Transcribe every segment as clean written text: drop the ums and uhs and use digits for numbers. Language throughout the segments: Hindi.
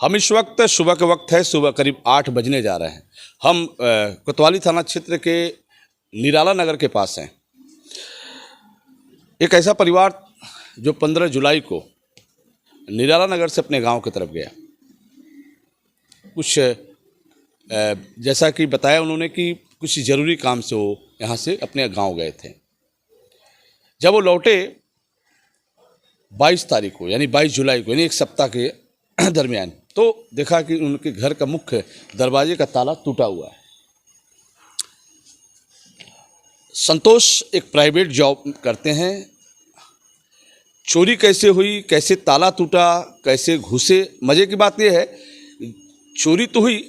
हम इस वक्त सुबह के वक्त है, सुबह करीब 8 बजने जा रहे हैं। हम कोतवाली थाना क्षेत्र के निराला नगर के पास हैं। एक ऐसा परिवार जो 15 जुलाई को निराला नगर से अपने गांव की तरफ गया। कुछ जैसा कि बताया उन्होंने कि कुछ ज़रूरी काम से वो यहाँ से अपने गांव गए थे। जब वो लौटे 22 तारीख को यानी 22 जुलाई को यानी एक सप्ताह के दरमियान, तो देखा कि उनके घर का मुख्य दरवाजे का ताला टूटा हुआ है। संतोष एक प्राइवेट जॉब करते हैं। चोरी कैसे हुई, कैसे ताला टूटा, कैसे घुसे, मज़े की बात यह है चोरी तो हुई,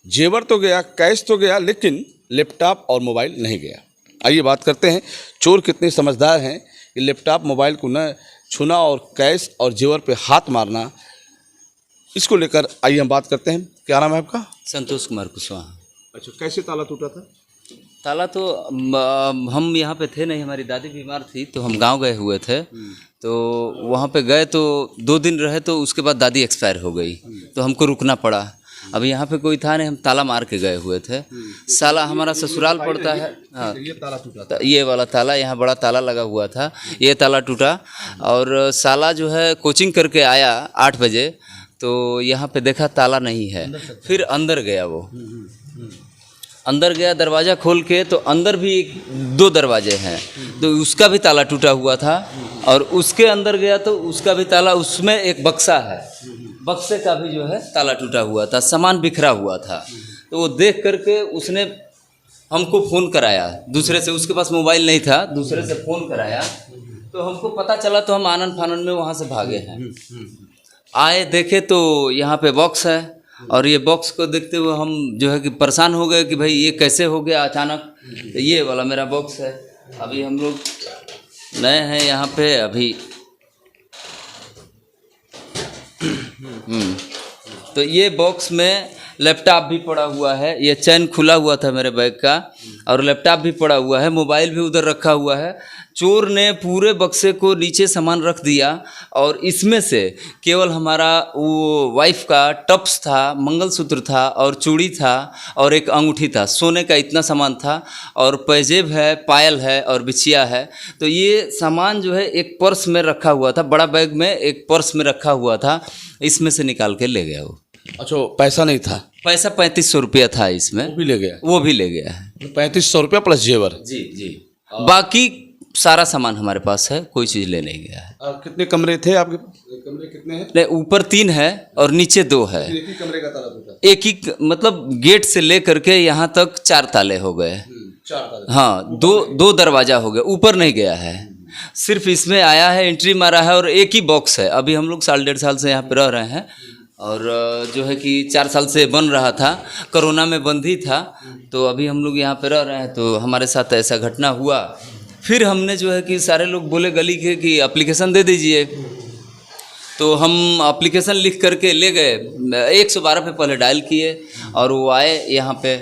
जेवर तो गया, कैश तो गया, लेकिन लैपटॉप और मोबाइल नहीं गया। आइए बात करते हैं चोर कितने समझदार हैं कि लैपटॉप मोबाइल को न छूना और कैश और जेवर पे हाथ मारना। इसको लेकर आइए हम बात करते हैं। क्या नाम है आपका? संतोष कुमार कुशवाहा। अच्छा, कैसे ताला टूटा था? ताला तो हम यहाँ पे थे नहीं, हमारी दादी बीमार थी तो हम गांव गए हुए थे। तो वहाँ पे गए तो 2 दिन रहे, तो उसके बाद दादी एक्सपायर हो गई तो हमको रुकना पड़ा। अब यहाँ पे कोई था नहीं, हम ताला मार के गए हुए थे। साला हमारा ससुराल पड़ता है। हाँ, ये ताला टूटा था। ये वाला ताला, यहाँ बड़ा ताला लगा हुआ था, ये ताला टूटा। और साला जो है कोचिंग करके आया 8 बजे, तो यहाँ पे देखा ताला नहीं है। फिर अंदर गया, वो अंदर गया, दरवाज़ा खोल के, तो अंदर भी 2 दरवाजे हैं, तो उसका भी ताला टूटा हुआ था। और उसके अंदर गया तो उसका भी ताला, उसमें एक बक्सा है, बक्से का भी जो है ताला टूटा हुआ था, सामान बिखरा हुआ था। तो वो देख करके उसने हमको फ़ोन कराया दूसरे से, उसके पास मोबाइल नहीं था, दूसरे से फ़ोन कराया तो हमको पता चला। तो हम आनन फानन में वहाँ से भागे हैं। आए देखे तो यहाँ पे बॉक्स है, और ये बॉक्स को देखते हुए हम जो है कि परेशान हो गए कि भाई ये कैसे हो गया अचानक। तो ये वाला मेरा बॉक्स है। अभी हम लोग नए हैं यहाँ पे अभी। तो ये बॉक्स में लैपटॉप भी पड़ा हुआ है, ये चैन खुला हुआ था मेरे बैग का, और लैपटॉप भी पड़ा हुआ है, मोबाइल भी उधर रखा हुआ है। चोर ने पूरे बक्से को नीचे सामान रख दिया, और इसमें से केवल हमारा वो वाइफ का टप्स था, मंगलसूत्र था, और चूड़ी था, और एक अंगूठी था, सोने का इतना सामान था, और पैजेब है, पायल है, और बिछिया है। तो ये सामान जो है एक पर्स में रखा हुआ था, बड़ा बैग में एक पर्स में रखा हुआ था, इसमें से निकाल के ले गया वो। अच्छा, पैसा नहीं था? पैसा 3500 रुपया था इसमें, वो भी ले गया? वो भी ले गया है। 3500 रुपया प्लस जेवर? जी जी। बाकी सारा सामान हमारे पास है, कोई चीज़ ले नहीं गया है। कितने कमरे थे आपके? कमरे कितने हैं? नहीं, ऊपर 3 है और नीचे 2 है। एक ही कमरे का ताला टूटा? एक ही, मतलब गेट से ले करके यहाँ तक 4 ताले हो गए। 4 ताले? हाँ, 2 दरवाजा हो गया, ऊपर नहीं गया है, सिर्फ इसमें आया है, एंट्री मारा है, और एक ही बॉक्स है। अभी हम लोग 1.5 साल से यहाँ पे रह रहे हैं, और जो है कि 4 साल से बन रहा था, कोरोना में बंद ही था। तो अभी हम लोग यहाँ पे रह रहे हैं, तो हमारे साथ ऐसा घटना हुआ। फिर हमने जो है कि सारे लोग बोले गली के कि एप्लीकेशन दे दीजिए, तो हम एप्लीकेशन लिख करके ले गए। 112 पे पहले डायल किए, और वो आए यहाँ पे,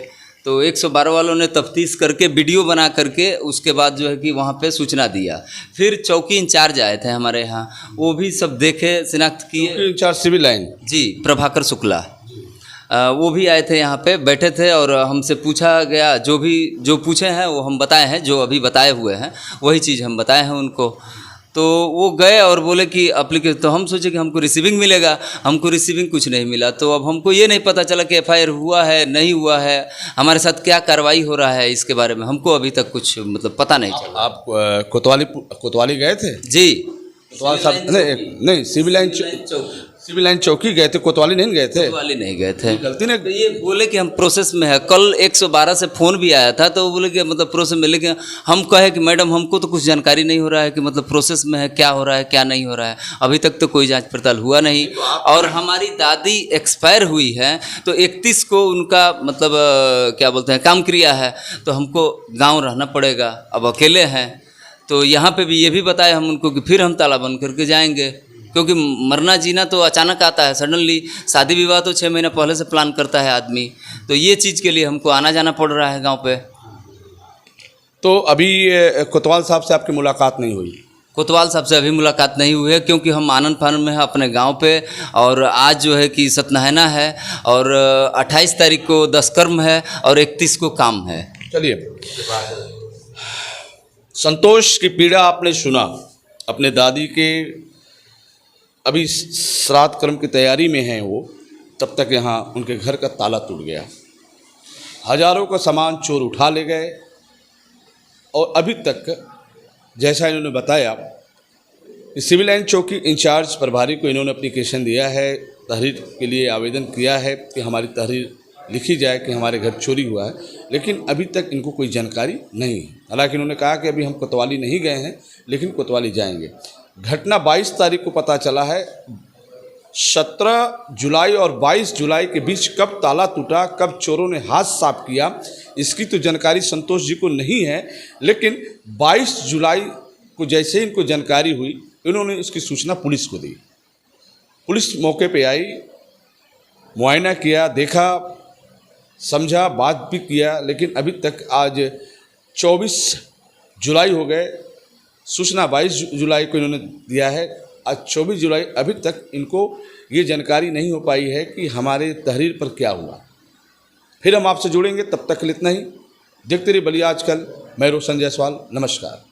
तो 112 वालों ने तफ्तीश करके वीडियो बना करके उसके बाद जो है कि वहाँ पे सूचना दिया। फिर चौकी इंचार्ज आए थे हमारे यहाँ, वो भी सब देखे, शिनाख्त किए। Incharge civil line? जी, प्रभाकर शुक्ला, वो भी आए थे, यहाँ पे बैठे थे, और हमसे पूछा गया, जो पूछे हैं वो हम बताए हैं, जो अभी बताए हुए हैं वही चीज़ हम बताए हैं उनको। तो वो गए और बोले कि एप्लीकेशन, तो हम सोचे कि हमको रिसीविंग मिलेगा, हमको रिसीविंग कुछ नहीं मिला। तो अब हमको ये नहीं पता चला कि FIR हुआ है नहीं हुआ है, हमारे साथ क्या कार्रवाई हो रहा है, इसके बारे में हमको अभी तक कुछ मतलब पता नहीं चला। आप कोतवाली गए थे? जी, कोतवाली साहब नहीं, सिविल लाइन चौकी गए थे, कोतवाली नहीं गए थे? कोतवाली नहीं गए थे, गलती ने। तो ये बोले कि हम प्रोसेस में है। कल 112 से फ़ोन भी आया था, तो वो बोले कि मतलब प्रोसेस में, लेकिन हम कहे कि मैडम हमको तो कुछ जानकारी नहीं हो रहा है कि मतलब प्रोसेस में है, क्या हो रहा है क्या नहीं हो रहा है, अभी तक तो कोई जांच पड़ताल हुआ नहीं। और हमारी दादी एक्सपायर हुई है, तो 31 को उनका मतलब क्या बोलते हैं काम क्रिया है, तो हमको गाँव रहना पड़ेगा, अब अकेले हैं। तो यहाँ पर भी ये भी बताया हम उनको कि फिर हम ताला बंद करके जाएँगे, क्योंकि मरना जीना तो अचानक आता है, सडनली। शादी विवाह तो 6 महीना पहले से प्लान करता है आदमी, तो ये चीज़ के लिए हमको आना जाना पड़ रहा है गांव पे। तो अभी कोतवाल साहब से आपकी मुलाकात नहीं हुई? कोतवाल साहब से अभी मुलाकात नहीं हुई है, क्योंकि हम आनंद फानंद में हैं अपने गांव पे। और आज जो है कि सत्यनारायण है, और 28 तारीख को दशकर्म है, और 31 को काम है। चलिए, संतोष की पीड़ा आपने सुना। अपने दादी के अभी श्राद्ध कर्म की तैयारी में हैं वो, तब तक यहाँ उनके घर का ताला टूट गया, हजारों का सामान चोर उठा ले गए। और अभी तक जैसा इन्होंने बताया कि सिविल लाइन चौकी इंचार्ज प्रभारी को इन्होंने एप्लीकेशन दिया है, तहरीर के लिए आवेदन किया है कि हमारी तहरीर लिखी जाए कि हमारे घर चोरी हुआ है, लेकिन अभी तक इनको कोई जानकारी नहीं है। हालांकि इन्होंने कहा कि अभी हम कोतवाली नहीं गए हैं, लेकिन कोतवाली जाएंगे। घटना 22 तारीख को पता चला है। 17 जुलाई और 22 जुलाई के बीच कब ताला टूटा, कब चोरों ने हाथ साफ किया, इसकी तो जानकारी संतोष जी को नहीं है। लेकिन 22 जुलाई को जैसे ही इनको जानकारी हुई, इन्होंने इसकी सूचना पुलिस को दी। पुलिस मौके पे आई, मुआयना किया, देखा, समझा, बात भी किया, लेकिन अभी तक आज 24 जुलाई हो गए, सूचना 22 जुलाई को इन्होंने दिया है। आज 24 जुलाई, अभी तक इनको ये जानकारी नहीं हो पाई है कि हमारे तहरीर पर क्या हुआ। फिर हम आपसे जुड़ेंगे, तब तक के लिए इतना ही। देखते रहिए बलिया आजकल। मैं रोशन जायसवाल, नमस्कार।